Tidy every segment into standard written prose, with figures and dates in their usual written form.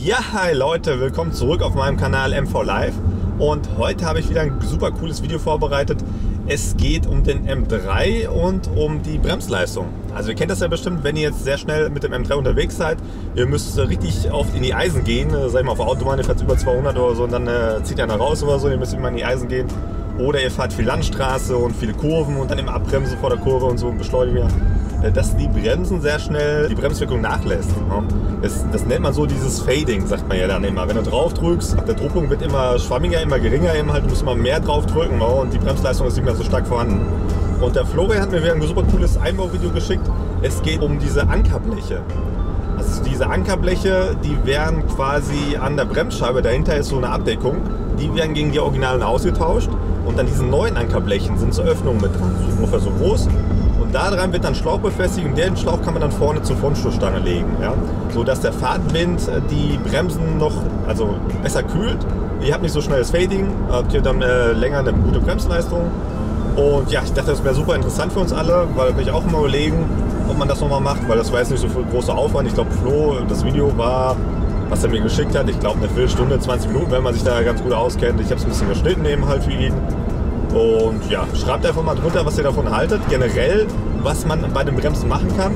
Ja, hi Leute, willkommen zurück auf meinem Kanal MV Live und heute habe ich wieder ein super cooles Video vorbereitet. Es geht um den M3 und um die Bremsleistung. Also ihr kennt das ja bestimmt, wenn ihr jetzt sehr schnell mit dem M3 unterwegs seid, ihr müsst richtig oft in die Eisen gehen, sag ich mal auf der Autobahn, ihr fahrt über 200 oder so und dann zieht einer raus oder so, ihr müsst immer in die Eisen gehen. Oder ihr fahrt viel Landstraße und viele Kurven und dann immer abbremsen vor der Kurve und so und Beschleuniger, dass die Bremsen sehr schnell die Bremswirkung nachlässt. Das nennt man so dieses Fading, sagt man ja dann immer. Wenn du drauf drückst, der Druckpunkt wird immer schwammiger, immer geringer, du musst immer mehr drauf drücken und die Bremsleistung ist nicht mehr so stark vorhanden. Und der Florian hat mir wieder ein super cooles Einbauvideo geschickt. Es geht um diese Ankerbleche. Also diese Ankerbleche, die werden quasi an der Bremsscheibe, dahinter ist so eine Abdeckung, die werden gegen die Originalen ausgetauscht. Und an diesen neuen Ankerblechen sind so Öffnungen mit dran, so ungefähr so groß. Und da dran wird dann Schlauch befestigt und den Schlauch kann man dann vorne zur Frontstoßstange legen. Ja? So dass der Fahrtwind die Bremsen noch besser kühlt. Ihr habt nicht so schnelles Fading, habt ihr dann länger eine gute Bremsleistung. Und ja, ich dachte, das wäre super interessant für uns alle, weil da will ich auch mal überlegen, ob man das nochmal macht, weil das war jetzt nicht so viel großer Aufwand. Ich glaube, Flo, das Video war, was er mir geschickt hat, ich glaube eine Viertelstunde, 20 Minuten, wenn man sich da ganz gut auskennt. Ich habe es ein bisschen geschnitten eben halt für ihn. Und ja, schreibt einfach mal drunter, was ihr davon haltet. Generell, was man bei den Bremsen machen kann,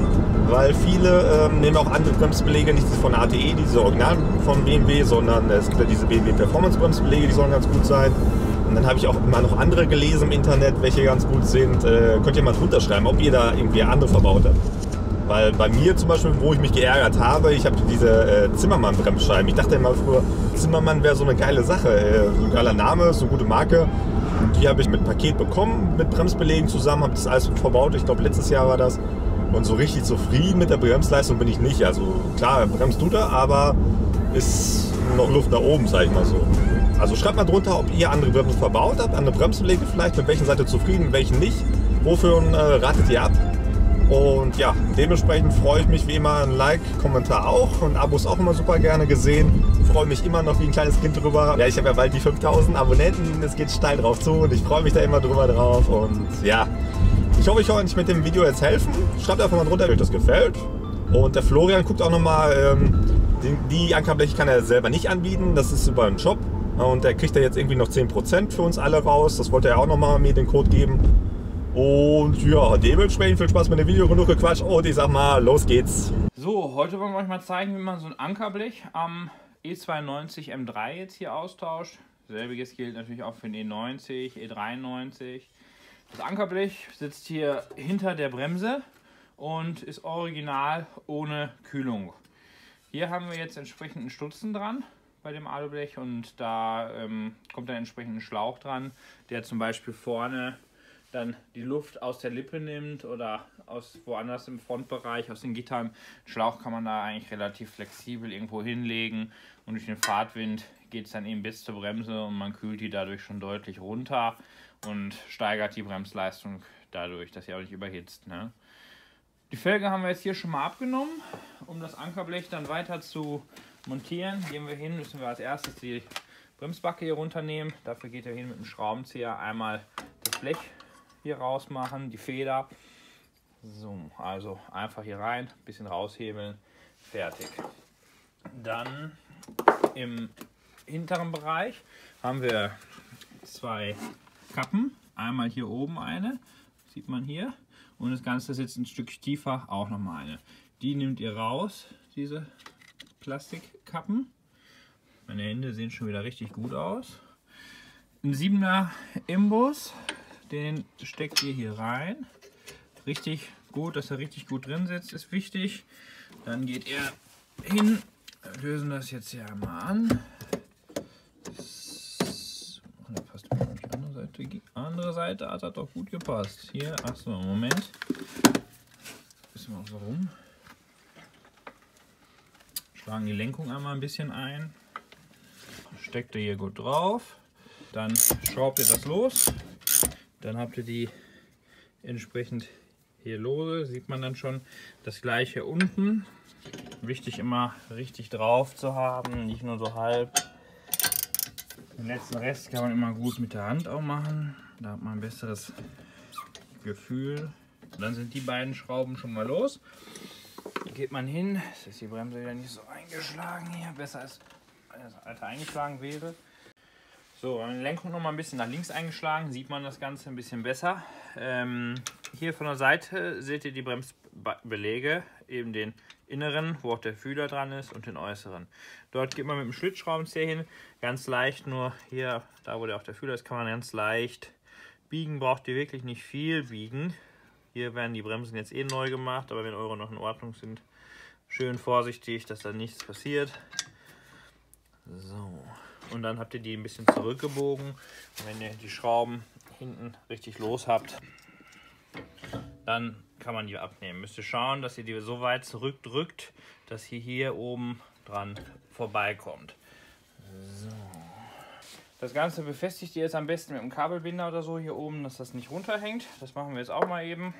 weil viele nehmen auch andere Bremsbeläge, nicht von der ATE, diese Originalen von BMW, sondern es gibt ja diese BMW Performance Bremsbeläge, die sollen ganz gut sein. Und dann habe ich auch mal noch andere gelesen im Internet, welche ganz gut sind. Könnt ihr mal drunter schreiben, ob ihr da irgendwie andere verbaut habt. Weil bei mir zum Beispiel, wo ich mich geärgert habe, ich habe diese Zimmermann-Bremsscheiben. Ich dachte immer früher, Zimmermann wäre so eine geile Sache. So ein geiler Name, so eine gute Marke. Die habe ich mit Paket bekommen, mit Bremsbelägen zusammen, habe das alles verbaut. Ich glaube, letztes Jahr war das. Und so richtig zufrieden mit der Bremsleistung bin ich nicht. Also klar, bremst tut er, aber ist noch Luft nach oben, sage ich mal so. Also schreibt mal drunter, ob ihr andere Bremsen verbaut habt, andere Bremsbeläge vielleicht, mit welchen seid ihr zufrieden, mit welchen nicht. Wofür ratet ihr ab? Und ja, dementsprechend freue ich mich wie immer ein Like, Kommentar auch und Abos auch immer super gerne gesehen. Freue mich immer noch wie ein kleines Kind drüber. Ja, ich habe ja bald die 5000 Abonnenten, es geht steil drauf zu und ich freue mich da immer drüber drauf. Und ja, ich hoffe, ich konnte euch mit dem Video jetzt helfen. Schreibt einfach mal drunter, wie euch das gefällt. Und der Florian guckt auch nochmal, die Ankerbleche kann er selber nicht anbieten, das ist über einen Shop. Und der kriegt da jetzt irgendwie noch 10% für uns alle raus. Das wollte er auch nochmal mir den Code geben. Und ja, dementsprechend viel Spaß mit dem Video, genug gequatscht und ich sag mal, los geht's. So, heute wollen wir euch mal zeigen, wie man so ein Ankerblech am E92 M3 jetzt hier austauscht. Selbiges gilt natürlich auch für den E90, E93. Das Ankerblech sitzt hier hinter der Bremse und ist original ohne Kühlung. Hier haben wir jetzt entsprechend einen Stutzen dran bei dem Alublech und da kommt dann entsprechend ein Schlauch dran, der zum Beispiel vorne dann die Luft aus der Lippe nimmt oder aus woanders im Frontbereich, aus den Gittern. Den Schlauch kann man da eigentlich relativ flexibel irgendwo hinlegen und durch den Fahrtwind geht es dann eben bis zur Bremse und man kühlt die dadurch schon deutlich runter und steigert die Bremsleistung dadurch, dass sie auch nicht überhitzt. Ne? Die Felge haben wir jetzt hier schon mal abgenommen. Um das Ankerblech dann weiter zu montieren, gehen wir hin, müssen wir als erstes die Bremsbacke hier runternehmen. Dafür geht er hin mit dem Schraubenzieher einmal das Blech hier rausmachen, die Feder. So, also einfach hier rein, ein bisschen raushebeln, fertig. Dann im hinteren Bereich haben wir zwei Kappen. Einmal hier oben eine, sieht man hier. Und das Ganze sitzt ein Stück tiefer, auch nochmal eine. Die nehmt ihr raus, diese Plastikkappen. Meine Hände sehen schon wieder richtig gut aus. Ein 7er Imbus. Den steckt ihr hier rein. Richtig gut, dass er richtig gut drin sitzt, ist wichtig. Dann geht ihr hin, lösen das jetzt hier einmal an. Da passt auf die andere Seite. Die andere Seite hat doch gut gepasst. Hier, achso, Moment. Wissen wir auch warum. Schlagen die Lenkung einmal ein bisschen ein. Steckt ihr hier gut drauf. Dann schraubt ihr das los. Dann habt ihr die entsprechend hier lose, sieht man dann schon das gleiche unten. Wichtig immer richtig drauf zu haben, nicht nur so halb. Den letzten Rest kann man immer gut mit der Hand auch machen, da hat man ein besseres Gefühl. Dann sind die beiden Schrauben schon mal los. Geht man hin, jetzt ist die Bremse wieder nicht so eingeschlagen hier, besser als das alte eingeschlagen wäre. So, die Lenkung noch mal ein bisschen nach links eingeschlagen, sieht man das Ganze ein bisschen besser. Hier von der Seite seht ihr die Bremsbeläge, eben den inneren, wo auch der Fühler dran ist, und den äußeren. Dort geht man mit dem Schlitzschraubenzieher hin, ganz leicht, nur hier, da wo auch der Fühler ist, kann man ganz leicht biegen, braucht ihr wirklich nicht viel biegen. Hier werden die Bremsen jetzt eh neu gemacht, aber wenn eure noch in Ordnung sind, schön vorsichtig, dass da nichts passiert. So, und dann habt ihr die ein bisschen zurückgebogen. Und wenn ihr die Schrauben hinten richtig los habt, dann kann man die abnehmen. Müsst ihr schauen, dass ihr die so weit zurückdrückt, dass ihr hier oben dran vorbeikommt. So. Das Ganze befestigt ihr jetzt am besten mit einem Kabelbinder oder so hier oben, dass das nicht runterhängt. Das machen wir jetzt auch mal eben.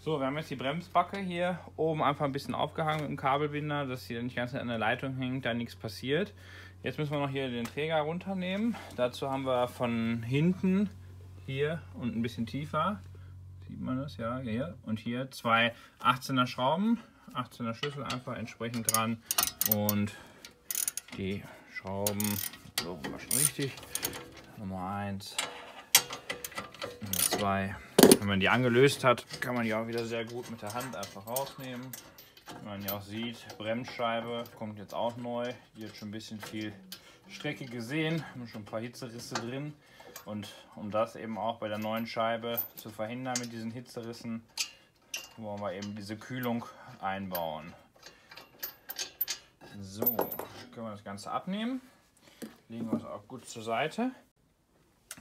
So, wir haben jetzt die Bremsbacke hier oben einfach ein bisschen aufgehangen mit dem Kabelbinder, dass sie nicht ganz an der Leitung hängt, da nichts passiert. Jetzt müssen wir noch hier den Träger runternehmen. Dazu haben wir von hinten hier und ein bisschen tiefer, sieht man das, ja, hier und hier zwei 18er Schrauben, 18er Schlüssel einfach entsprechend dran, und die Schrauben, so war schon richtig, Nummer 1, Nummer 2. Wenn man die angelöst hat, kann man die auch wieder sehr gut mit der Hand einfach rausnehmen. Wie man ja auch sieht, Bremsscheibe kommt jetzt auch neu. Die hat schon ein bisschen viel Strecke gesehen, haben schon ein paar Hitzerisse drin. Und um das eben auch bei der neuen Scheibe zu verhindern mit diesen Hitzerissen, wollen wir eben diese Kühlung einbauen. So, können wir das Ganze abnehmen. Legen wir es auch gut zur Seite.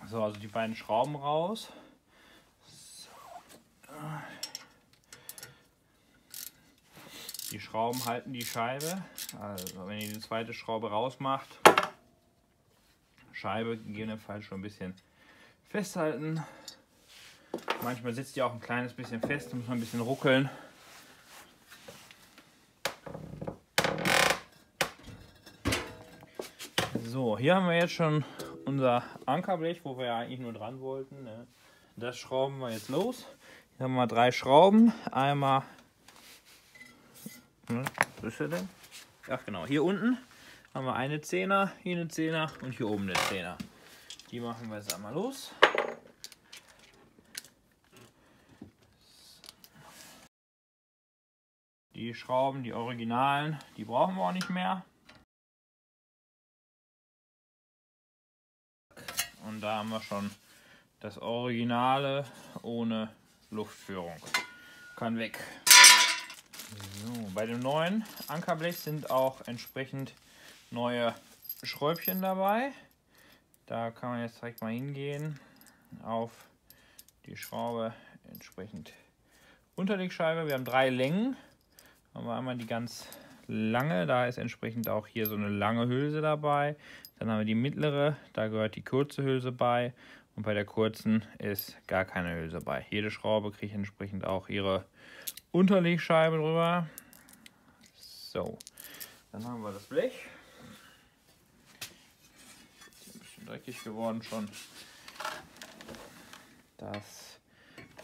So, also die beiden Schrauben raus. Die Schrauben halten die Scheibe, also wenn ihr die zweite Schraube rausmacht, Scheibe gegebenenfalls schon ein bisschen festhalten. Manchmal sitzt die auch ein kleines bisschen fest, da muss man ein bisschen ruckeln. So, hier haben wir jetzt schon unser Ankerblech, wo wir ja eigentlich nur dran wollten, ne? Das schrauben wir jetzt los. Hier haben wir 3 Schrauben, einmal, wo ist er denn? Ach genau, hier unten haben wir eine 10er, hier eine 10er und hier oben eine 10er. Die machen wir jetzt einmal los. Die Schrauben, die Originalen, die brauchen wir auch nicht mehr. Und da haben wir schon das Originale ohne Luftführung. Kann weg. So, bei dem neuen Ankerblech sind auch entsprechend neue Schräubchen dabei. Da kann man jetzt direkt mal hingehen auf die Schraube entsprechend Unterlegscheibe. Wir haben 3 Längen. Haben wir einmal die ganz lange, da ist entsprechend auch hier so eine lange Hülse dabei. Dann haben wir die mittlere, da gehört die kurze Hülse bei. Und bei der kurzen ist gar keine Hülse bei. Jede Schraube kriegt entsprechend auch ihre Unterlegscheibe drüber. So, dann haben wir das Blech. Ist ein bisschen dreckig geworden schon. Das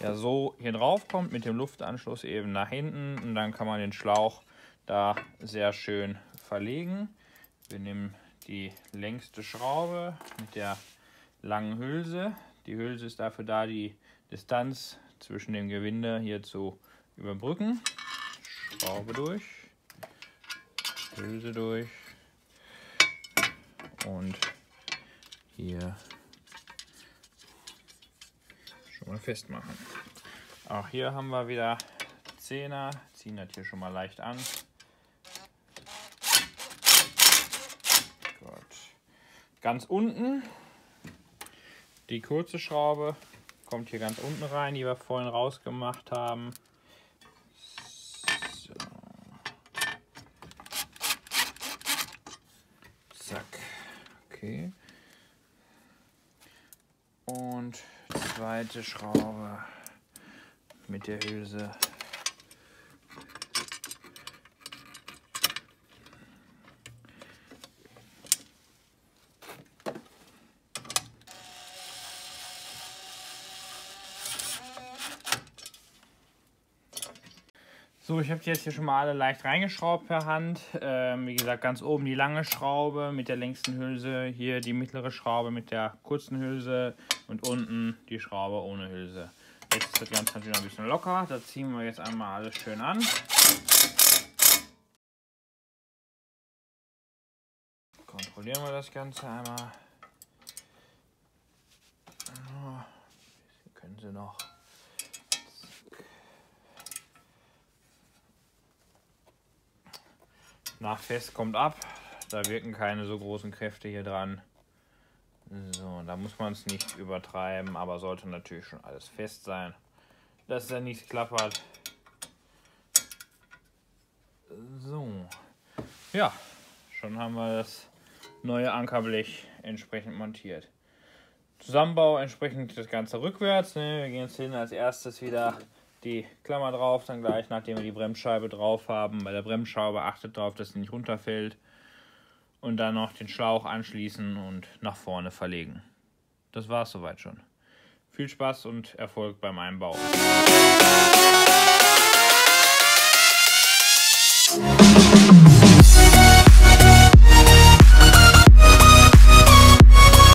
ja so hier drauf kommt mit dem Luftanschluss eben nach hinten, und dann kann man den Schlauch da sehr schön verlegen. Wir nehmen die längste Schraube mit der langen Hülse. Die Hülse ist dafür da, die Distanz zwischen dem Gewinde hier zu überbrücken. Schraube durch, Hülse durch und hier schon mal festmachen. Auch hier haben wir wieder 10er, ziehen das hier schon mal leicht an. Gut. Ganz unten, die kurze Schraube kommt hier ganz unten rein, die wir vorhin rausgemacht haben. So. Zack. Okay. Und zweite Schraube mit der Hülse. So, So, ich habe die jetzt hier schon mal alle leicht reingeschraubt per Hand. Wie gesagt, ganz oben die lange Schraube mit der längsten Hülse, hier die mittlere Schraube mit der kurzen Hülse und unten die Schraube ohne Hülse. Jetzt ist das Ganze natürlich noch ein bisschen locker. Da ziehen wir jetzt einmal alles schön an. Kontrollieren wir das Ganze einmal. Hier können Sie noch. Nach fest kommt ab, da wirken keine so großen Kräfte hier dran. So, da muss man es nicht übertreiben, aber sollte natürlich schon alles fest sein, dass er nicht klappert. So, ja, schon haben wir das neue Ankerblech entsprechend montiert. Zusammenbau entsprechend das Ganze rückwärts. Ne? Wir gehen jetzt hin als erstes wieder die Klammer drauf, dann gleich nachdem wir die Bremsscheibe drauf haben. Bei der Bremsscheibe achtet darauf, dass sie nicht runterfällt. Und dann noch den Schlauch anschließen und nach vorne verlegen. Das war es soweit schon. Viel Spaß und Erfolg beim Einbau.